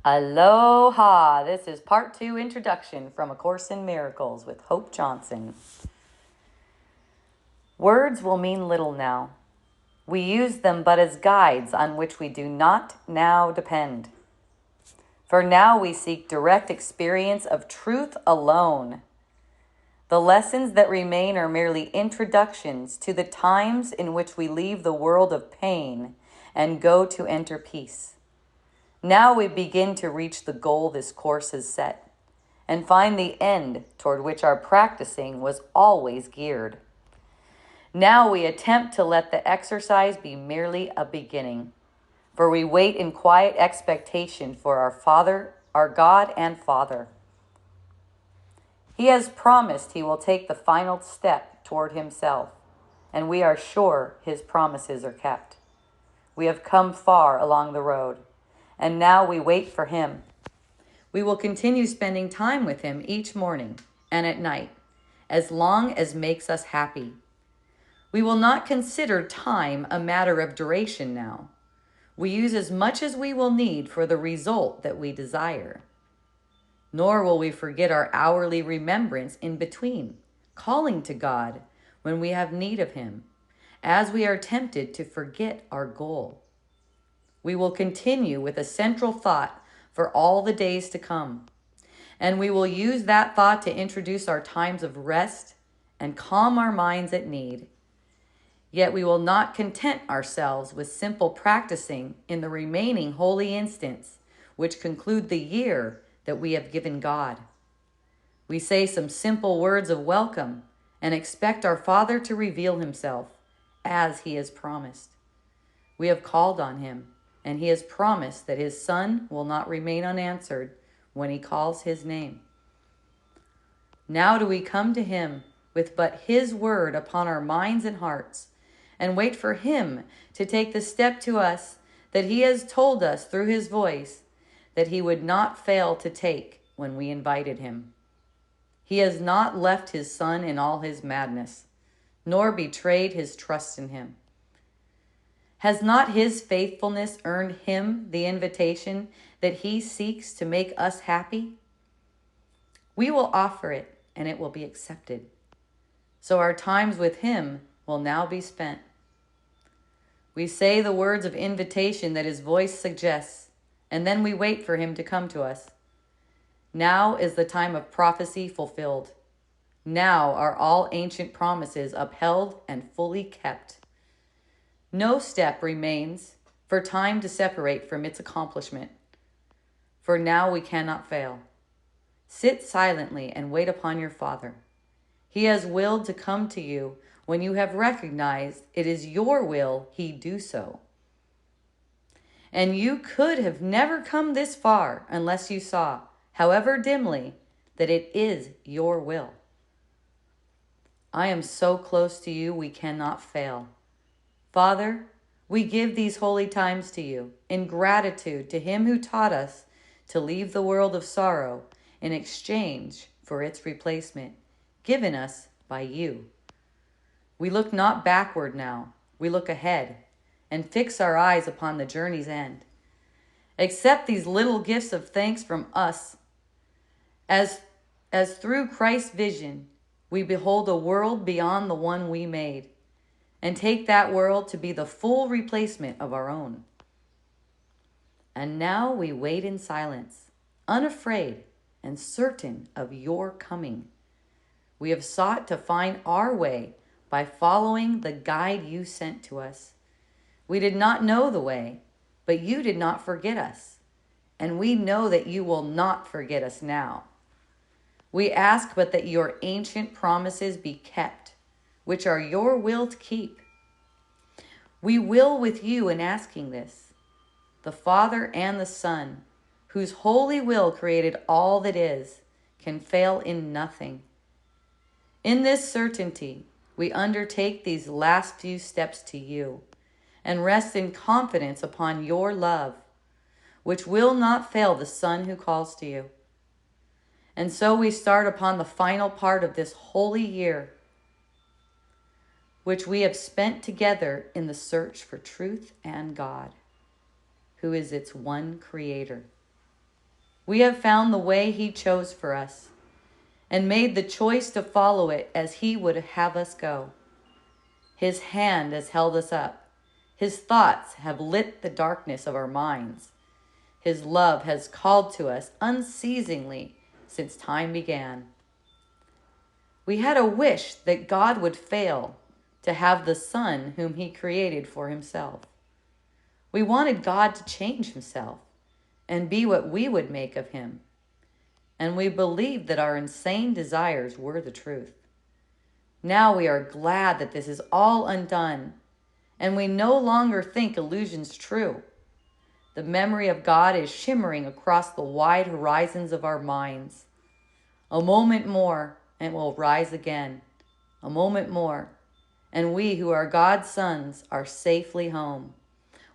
Aloha! This is part 2 introduction from A Course in Miracles with Hope Johnson. Words will mean little now. We use them but as guides on which we do not now depend. For now we seek direct experience of truth alone. The lessons that remain are merely introductions to the times in which we leave the world of pain and go to enter peace. Now we begin to reach the goal this course has set and find the end toward which our practicing was always geared. Now we attempt to let the exercise be merely a beginning, for we wait in quiet expectation for our Father, our God and Father. He has promised he will take the final step toward himself, and we are sure his promises are kept. We have come far along the road, and now we wait for him. We will continue spending time with him each morning and at night, as long as makes us happy. We will not consider time a matter of duration now. We use as much as we will need for the result that we desire. Nor will we forget our hourly remembrance in between, calling to God when we have need of him, as we are tempted to forget our goal. We will continue with a central thought for all the days to come, and we will use that thought to introduce our times of rest and calm our minds at need. Yet we will not content ourselves with simple practicing in the remaining holy instants, which conclude the year that we have given God. We say some simple words of welcome and expect our Father to reveal himself as he has promised. We have called on him, and he has promised that his Son will not remain unanswered when he calls his name. Now do we come to him with but his word upon our minds and hearts, and wait for him to take the step to us that he has told us through his voice that he would not fail to take when we invited him. He has not left his Son in all his madness, nor betrayed his trust in him. Has not his faithfulness earned him the invitation that he seeks to make us happy? We will offer it, and it will be accepted. So our times with him will now be spent. We say the words of invitation that his voice suggests, and then we wait for him to come to us. Now is the time of prophecy fulfilled. Now are all ancient promises upheld and fully kept. No step remains for time to separate from its accomplishment. For now we cannot fail. Sit silently and wait upon your Father. He has willed to come to you when you have recognized it is your will he do so. And you could have never come this far unless you saw, however dimly, that it is your will. I am so close to you we cannot fail. Father, we give these holy times to you in gratitude to him who taught us to leave the world of sorrow in exchange for its replacement, given us by you. We look not backward now, we look ahead and fix our eyes upon the journey's end. Accept these little gifts of thanks from us as through Christ's vision we behold a world beyond the one we made, and take that world to be the full replacement of our own. And now we wait in silence, unafraid and certain of your coming. We have sought to find our way by following the guide you sent to us. We did not know the way, but you did not forget us, and we know that you will not forget us now. We ask but that your ancient promises be kept, which are your will to keep. We will with you in asking this. The Father and the Son, whose holy will created all that is, can fail in nothing. In this certainty, we undertake these last few steps to you and rest in confidence upon your love, which will not fail the Son who calls to you. And so we start upon the final part of this holy year, which we have spent together in the search for truth and God, who is its one creator. We have found the way he chose for us and made the choice to follow it as he would have us go. His hand has held us up. His thoughts have lit the darkness of our minds. His love has called to us unceasingly since time began. We had a wish that God would fail to have the Son whom he created for himself. We wanted God to change himself and be what we would make of him. And we believed that our insane desires were the truth. Now we are glad that this is all undone, and we no longer think illusions true. The memory of God is shimmering across the wide horizons of our minds. A moment more, and we'll rise again. A moment more, and we who are God's sons are safely home,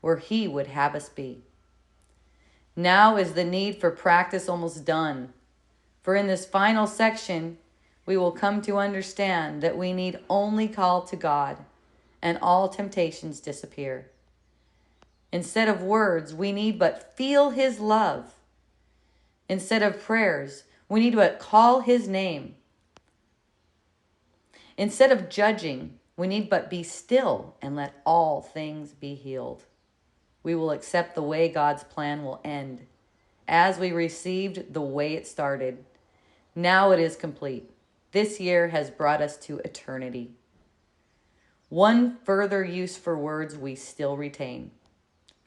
where he would have us be. Now is the need for practice almost done, for in this final section, we will come to understand that we need only call to God, and all temptations disappear. Instead of words, we need but feel his love. Instead of prayers, we need but call his name. Instead of judging, we need but be still and let all things be healed. We will accept the way God's plan will end, as we received the way it started. Now it is complete. This year has brought us to eternity. One further use for words we still retain.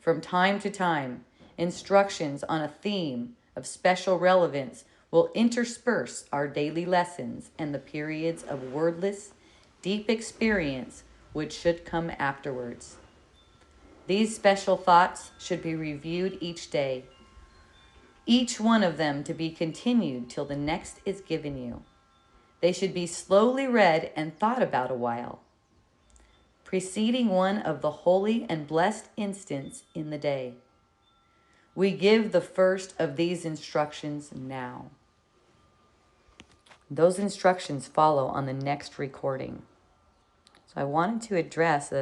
From time to time, instructions on a theme of special relevance will intersperse our daily lessons and the periods of wordless, deep experience which should come afterwards. These special thoughts should be reviewed each day, each one of them to be continued till the next is given you. They should be slowly read and thought about a while, preceding one of the holy and blessed instants in the day. We give the first of these instructions now. Those instructions follow on the next recording. So I wanted to address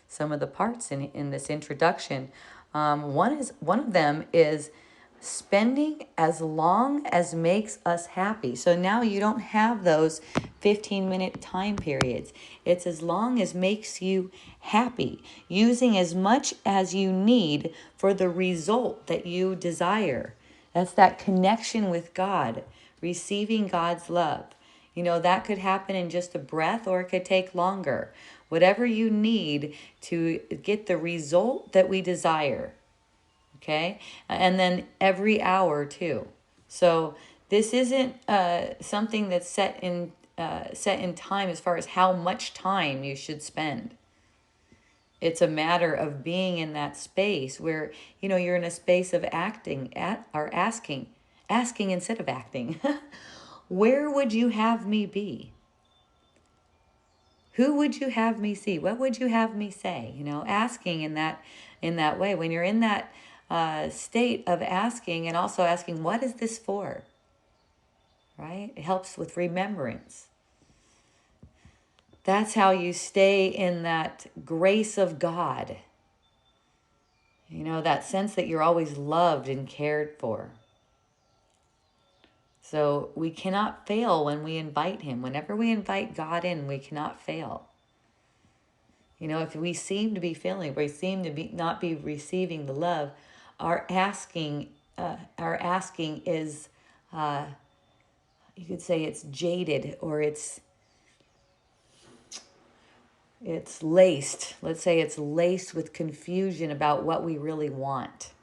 some of the parts in this introduction. One of them is spending as long as makes us happy. So now you don't have those 15-minute time periods. It's as long as makes you happy, using as much as you need for the result that you desire. That's that connection with God, receiving God's love. You know, that could happen in just a breath, or it could take longer. Whatever you need to get the result that we desire. Okay, and then every hour too. So this isn't something that's set in time as far as how much time you should spend. It's a matter of being in that space where, you know, you're in a space of asking instead of acting. Where would you have me be? Who would you have me see? What would you have me say? You know, asking in that way. When you're in that state of asking, and also asking, what is this for? Right? It helps with remembrance. That's how you stay in that grace of God. You know, that sense that you're always loved and cared for. So we cannot fail when we invite him. Whenever we invite God in, we cannot fail. You know, if we seem to be failing, we seem to not be receiving the love, our asking is, you could say it's jaded, or it's laced. Let's say it's laced with confusion about what we really want,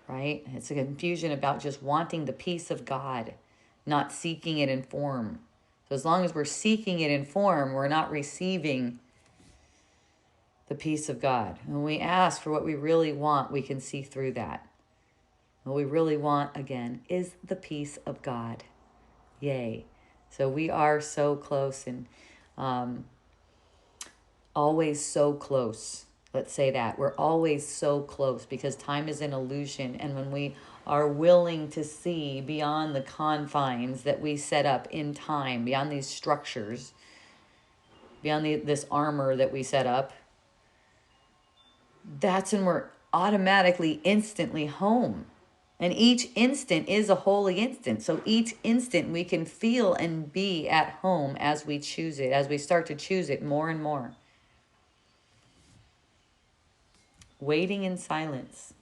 right? It's a confusion about just wanting the peace of God, not seeking it in form. So as long as we're seeking it in form, we're not receiving the peace of God. When we ask for what we really want, we can see through that. What we really want, again, is the peace of God. Yay. So we are so close, and always so close. Let's say that. We're always so close, because time is an illusion. And when we are willing to see beyond the confines that we set up in time, beyond these structures, beyond this armor that we set up, that's when we're automatically, instantly home. And each instant is a holy instant. So each instant we can feel and be at home as we choose it, as we start to choose it more and more. Waiting in silence,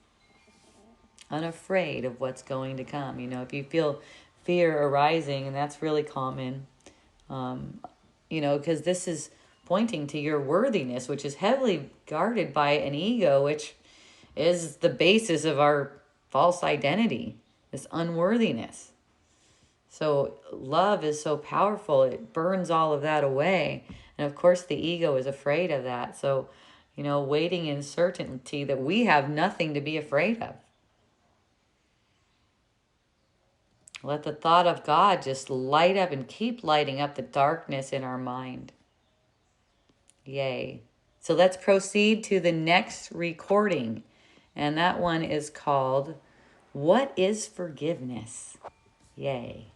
unafraid of what's going to come. If you feel fear arising, and that's really common, because this is pointing to your worthiness, which is heavily guarded by an ego, which is the basis of our false identity, this unworthiness. So love is so powerful, it burns all of that away. And of course, the ego is afraid of that. So, waiting in certainty that we have nothing to be afraid of. Let the thought of God just light up and keep lighting up the darkness in our mind. Yay. So let's proceed to the next recording. And that one is called, What is Forgiveness? Yay.